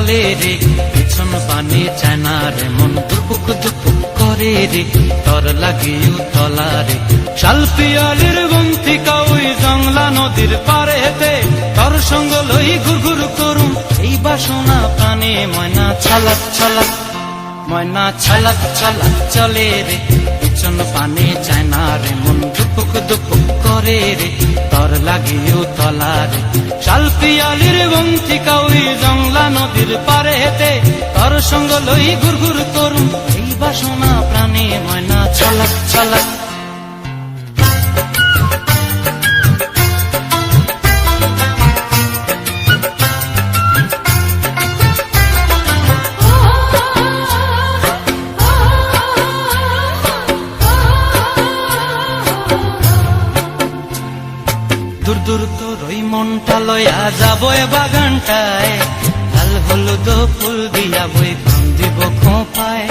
চলে রে, পিছন পানে চায় না রে, মন দুপুক দুপুক করে রে, তর লাগিও তলা রে। শাল পিয়ালির বন্তিকা ওই জংলা নদীর পারে হেতে, তর সঙ্গ লই ঘুর ঘুর করুম এই বাসনা প্রাণে। ময়না ছলাক ছলাক, ময়না ছলাক ছলাক চলে রে, পিছন পানে চায় না রে, মন দুপুক দুপুক করে রে, তর লাগিও তলা রে। শাল পিয়ালির বন্তিকা ওই জংলা নদীর পারে হেতে, তর সঙ্গ লই ঘুর ঘুর করুম এই বাসনা প্রাণে। ময়না ছলাক ছলাক। দূর দূর তোর ওই মনটা লয়া যাবো এ বাগানটায়, লাল হলুদ ফুল দিয়া বই দিব খোঁপায়।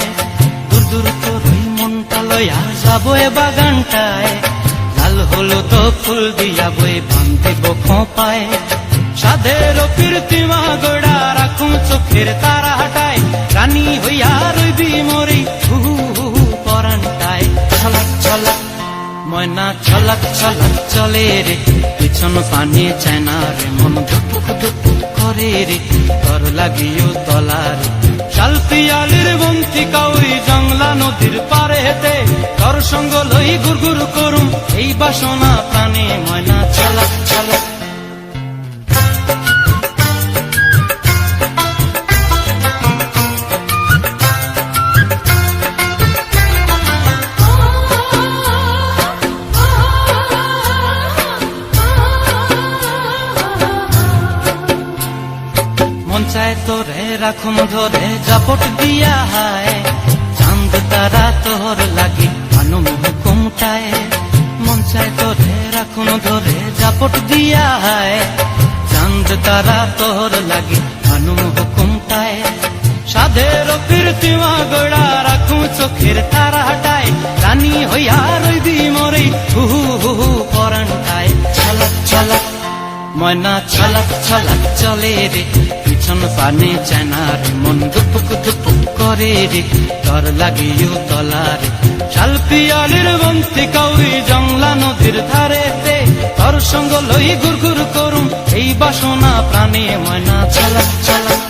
দূর দূর তোর ওই মনটা লয়া যাবো এ বাগানটায়, লাল হলুদ ফুল দিয়া বই দিব খোঁপায়। সাধের কীর্তিমা গোড়া রাখুম চোখের তারা হাটায়, রানী হইয়া রইবি মরি হু হু পরানটায়। ছলাক ছলাক, ময়না ছলাক ছলাক চলে রে, পিছন পানে চায় না রে, মন দুপুক দুপুক করে রে, তর লাগিও তলা রে। শাল পিয়ালির বন্তিকা ওই জংলা নদীর পারে হেতে, তর সঙ্গ লই ঘুর ঘুর করুম এই বাসনা প্রাণে। ময়না ছলাক ছলাক। মন চায় তোরে রাখুম ধরে জাপট দিয়া হায়, চাঁদ তারা তোর লাগি আনুম হুকুমটায়। মন চায় তোরে রাখুম ধরে জাপট দিয়া হায়, চাঁদ তারা তোর লাগি আনুম হুকুমটায়। সাধের কীর্তিমা গোড়া রাখুম চোখের তারা হাটায়, রানী হইয়া রইবি মরে হু হু পরানটায়। ছলাক ছলাক, ময়না ছলাক ছলাক চলে রে, পিছন পানে চায় না রে, মন দুপুক দুপুক করে রে, তর লাগিও তলা রে। শাল পিয়ালির বন্তিকা ওই জংলা নদীর ধারেতে, তর সঙ্গ লই ঘুর ঘুর করুম এই বাসনা প্রাণে। ময়না ছলাক ছলাক।